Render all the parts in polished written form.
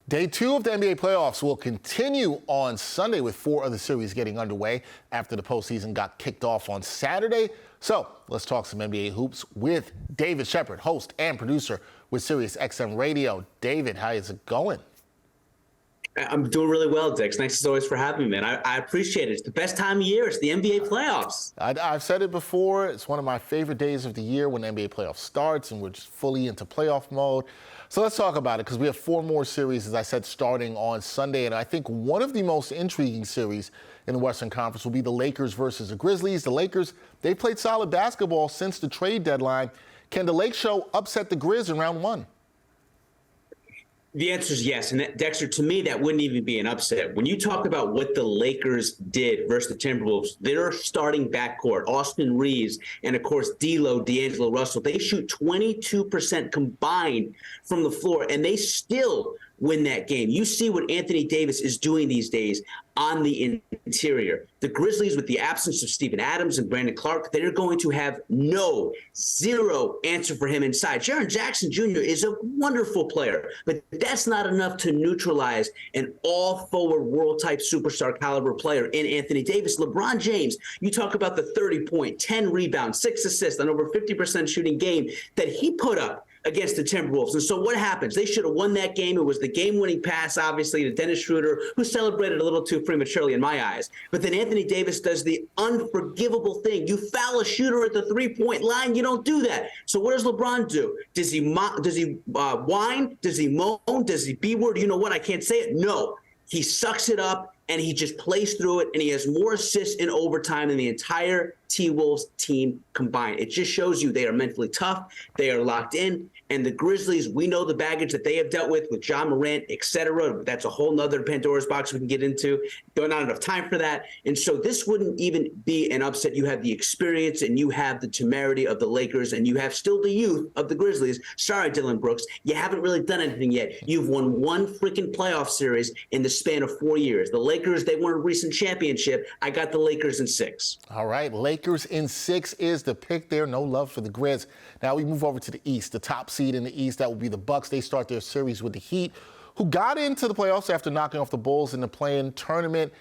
Day 2 of the NBA playoffs will continue on Sunday with 4 other series getting underway after the postseason got kicked off on Saturday. So let's talk some NBA hoops with David Shepard, host and producer with Sirius XM Radio. David, how is it going? I'm doing really well, Dix. Thanks as always for having me, man. I appreciate it. It's the best time of year. It's the NBA playoffs. I've said it before. It's one of my favorite days of the year when the NBA playoffs starts and we're just fully into playoff mode. So let's talk about it because we have 4 more series, as I said, starting on Sunday. And I think one of the most intriguing series in the Western Conference will be the Lakers versus the Grizzlies. The Lakers, they've played solid basketball since the trade deadline. Can the Lake Show upset the Grizz in round 1? The answer is yes. And Dexter, to me, that wouldn't even be an upset. When you talk about what the Lakers did versus the Timberwolves, their starting backcourt, Austin Reeves, and of course, D'Angelo Russell, they shoot 22% combined from the floor, and they still win that game. You see what Anthony Davis is doing these days on the interior. The Grizzlies, with the absence of Steven Adams and Brandon Clark, they're going to have zero answer for him inside. Jaren Jackson Jr. is a wonderful player, but that's not enough to neutralize an all-forward world-type superstar caliber player in Anthony Davis. LeBron James, you talk about the 30-point, 10 rebounds, 6 assists, and over 50% shooting game that he put up against the Timberwolves. And so what happens? They should have won that game. It was the game-winning pass, obviously, to Dennis Schroeder, who celebrated a little too prematurely in my eyes. But then Anthony Davis does the unforgivable thing. You foul a shooter at the three-point line, you don't do that. So what does LeBron do? Does he whine? Does he moan? Does he B-word? You know what? I can't say it. No. He sucks it up, and he just plays through it, and he has more assists in overtime than the entire T-Wolves team combined. It just shows you they are mentally tough, they are locked in, and the Grizzlies, we know the baggage that they have dealt with John Morant, etc. That's a whole nother Pandora's box we can get into. There's not enough time for that. And so this wouldn't even be an upset. You have the experience, and you have the temerity of the Lakers, and you have still the youth of the Grizzlies. Sorry, Dylan Brooks, you haven't really done anything yet. You've won one freaking playoff series in the span of 4 years. The Lakers, they won a recent championship. I got the Lakers in 6. All right, Lakers in 6 is the pick there. No love for the Grizz. Now we move over to the East. The top seed in the East, that will be the Bucks. They start their series with the Heat, who got into the playoffs after knocking off the Bulls in the play-in tournament.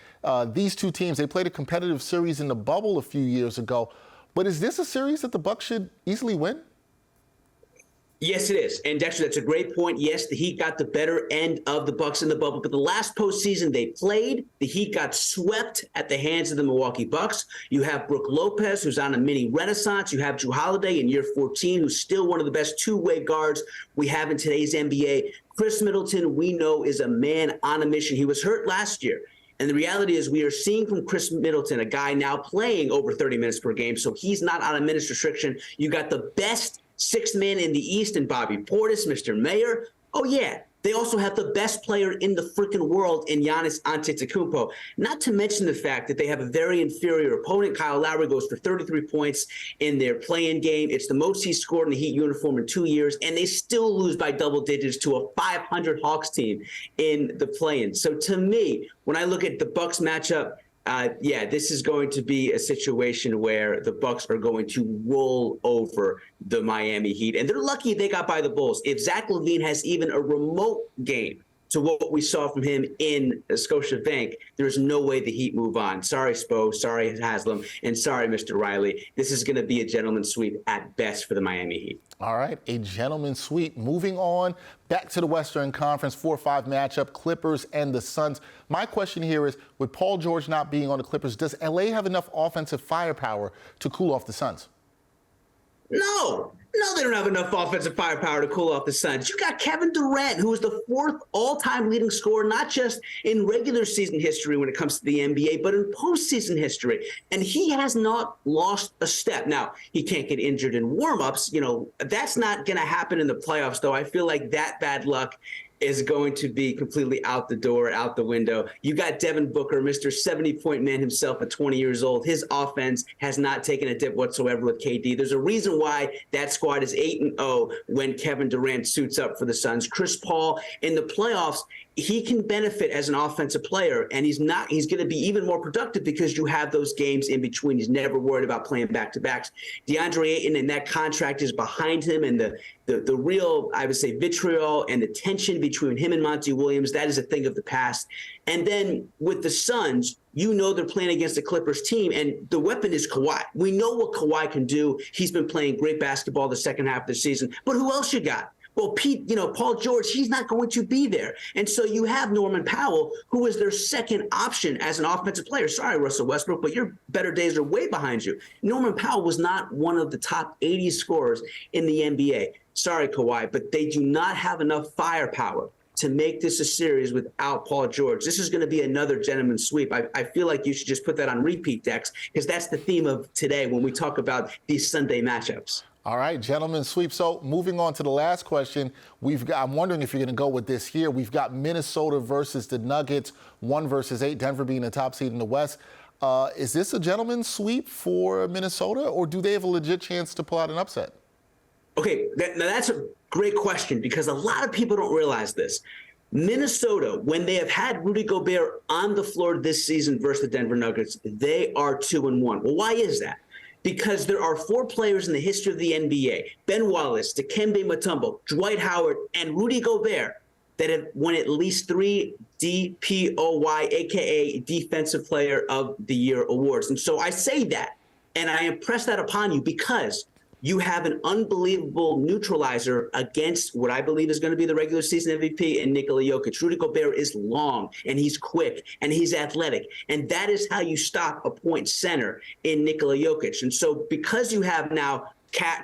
These two teams, they played a competitive series in the bubble a few years ago. But is this a series that the Bucks should easily win? Yes, it is. And Dexter, that's a great point. Yes, the Heat got the better end of the Bucks in the bubble, but the last postseason they played, the Heat got swept at the hands of the Milwaukee Bucks. You have Brook Lopez, who's on a mini renaissance. You have Jrue Holiday in year 14, who's still one of the best two-way guards we have in today's NBA. Chris Middleton, we know, is a man on a mission. He was hurt last year. And the reality is we are seeing from Chris Middleton, a guy now playing over 30 minutes per game, so he's not on a minutes restriction. You got the best 6th man in the East and Bobby Portis, Mr. Mayor. Oh, yeah. They also have the best player in the freaking world in Giannis Antetokounmpo. Not to mention the fact that they have a very inferior opponent. Kyle Lowry goes for 33 points in their play-in game. It's the most he's scored in the Heat uniform in 2 years, and they still lose by double digits to a 500 Hawks team in the play-in. So to me, when I look at the Bucks matchup, this is going to be a situation where the Bucks are going to roll over the Miami Heat. And they're lucky they got by the Bulls. If Zach LaVine has even a remote game to what we saw from him in Scotiabank, there's no way the Heat move on. Sorry, Spo. Sorry, Haslam. And sorry, Mr. Riley. This is going to be a gentleman's sweep at best for the Miami Heat. All right, a gentleman's sweep. Moving on back to the Western Conference 4-5 matchup, Clippers and the Suns. My question here is, with Paul George not being on the Clippers, does LA have enough offensive firepower to cool off the Suns? No, they don't have enough offensive firepower to cool off the Suns. You got Kevin Durant, who is the 4th all-time leading scorer, not just in regular season history when it comes to the NBA, but in postseason history. And he has not lost a step. Now, he can't get injured in warm-ups. You know, that's not going to happen in the playoffs, though. I feel like that bad luck is going to be completely out the door, out the window. You got Devin Booker, Mr. 70-point man himself at 20 years old. His offense has not taken a dip whatsoever with KD. There's a reason why that squad is 8-0 when Kevin Durant suits up for the Suns. Chris Paul in the playoffs, he can benefit as an offensive player, and he's going to be even more productive because you have those games in between. He's never worried about playing back-to-backs. DeAndre Ayton, and that contract is behind him, and the the real, I would say, vitriol and the tension between him and Monty Williams, that is a thing of the past. And then with the Suns, you know they're playing against the Clippers team, and the weapon is Kawhi. We know what Kawhi can do. He's been playing great basketball the second half of the season. But who else you got? Well, Paul George, he's not going to be there. And so you have Norman Powell, who is their second option as an offensive player. Sorry, Russell Westbrook, but your better days are way behind you. Norman Powell was not one of the top 80 scorers in the NBA. Sorry, Kawhi, but they do not have enough firepower to make this a series without Paul George. This is going to be another gentleman's sweep. I feel like you should just put that on repeat, Dex, because that's the theme of today when we talk about these Sunday matchups. All right, gentlemen's sweep. So moving on to the last question, I'm wondering if you're going to go with this here. We've got Minnesota versus the Nuggets, 1 versus 8, Denver being the top seed in the West. Is this a gentleman's sweep for Minnesota, or do they have a legit chance to pull out an upset? Okay, now that's a great question because a lot of people don't realize this. Minnesota, when they have had Rudy Gobert on the floor this season versus the Denver Nuggets, they are 2-1. Well, why is that? Because there are 4 players in the history of the NBA, Ben Wallace, Dikembe Mutombo, Dwight Howard, and Rudy Gobert, that have won at least 3 DPOY, a.k.a. Defensive Player of the Year awards. And so I say that, and I impress that upon you because you have an unbelievable neutralizer against what I believe is going to be the regular season MVP in Nikola Jokic. Rudy Gobert is long, and he's quick, and he's athletic. And that is how you stop a point center in Nikola Jokic. And so because you have now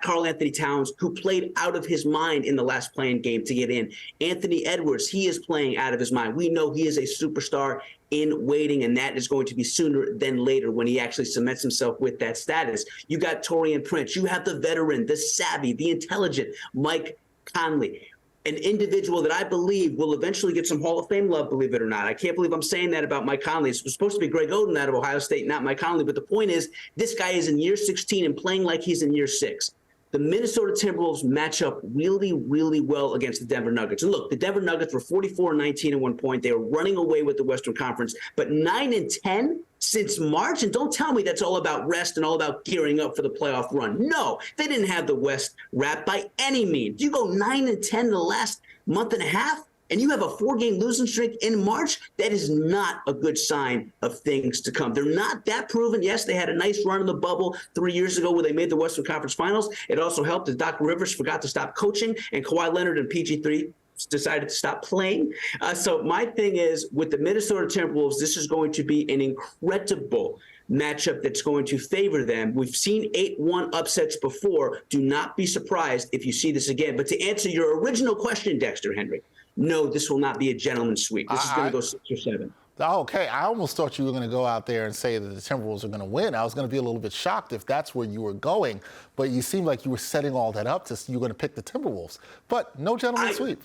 Karl Anthony Towns, who played out of his mind in the last playing game to get in. Anthony Edwards, he is playing out of his mind. We know he is a superstar in waiting, and that is going to be sooner than later when he actually cements himself with that status. You got Taurean Prince. You have the veteran, the savvy, the intelligent Mike Conley, an individual that I believe will eventually get some Hall of Fame love, believe it or not. I can't believe I'm saying that about Mike Conley. It's supposed to be Greg Oden out of Ohio State, not Mike Conley. But the point is, this guy is in year 16 and playing like he's in year 6. The Minnesota Timberwolves match up really, really well against the Denver Nuggets. And look, the Denver Nuggets were 44-19 at one point. They were running away with the Western Conference, but 9-10 since March. And don't tell me that's all about rest and all about gearing up for the playoff run. No, they didn't have the West wrapped by any means. You go 9-10 in the last month and a half, and you have a 4-game losing streak in March, that is not a good sign of things to come. They're not that proven. Yes, they had a nice run in the bubble 3 years ago where they made the Western Conference Finals. It also helped that Doc Rivers forgot to stop coaching, and Kawhi Leonard and PG3 decided to stop playing. So my thing is, with the Minnesota Timberwolves, this is going to be an incredible matchup that's going to favor them. We've seen 8-1 upsets before. Do not be surprised if you see this again. But to answer your original question, Dexter Henry, no, this will not be a gentleman's sweep. This is going to go 6 or 7. Okay, I almost thought you were going to go out there and say that the Timberwolves are going to win. I was going to be a little bit shocked if that's where you were going, but you seemed like you were setting all that up to you're going to pick the Timberwolves. But no gentleman's sweep.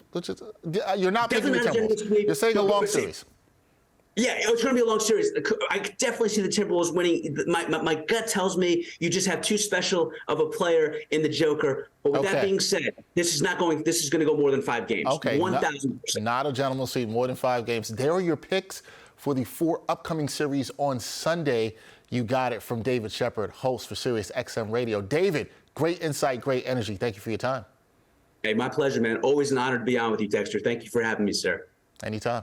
You're not picking the Timberwolves. You're saying a long series. Yeah, it's going to be a long series. I definitely see the Timberwolves winning. My gut tells me you just have too special of a player in the Joker. But with that being said, this is going to go more than 5 games. Okay, 1,000%. Not a gentleman's sweep, more than 5 games. There are your picks for the 4 upcoming series on Sunday. You got it from David Shepard, host for Sirius XM Radio. David, great insight, great energy. Thank you for your time. Hey, my pleasure, man. Always an honor to be on with you, Dexter. Thank you for having me, sir. Anytime.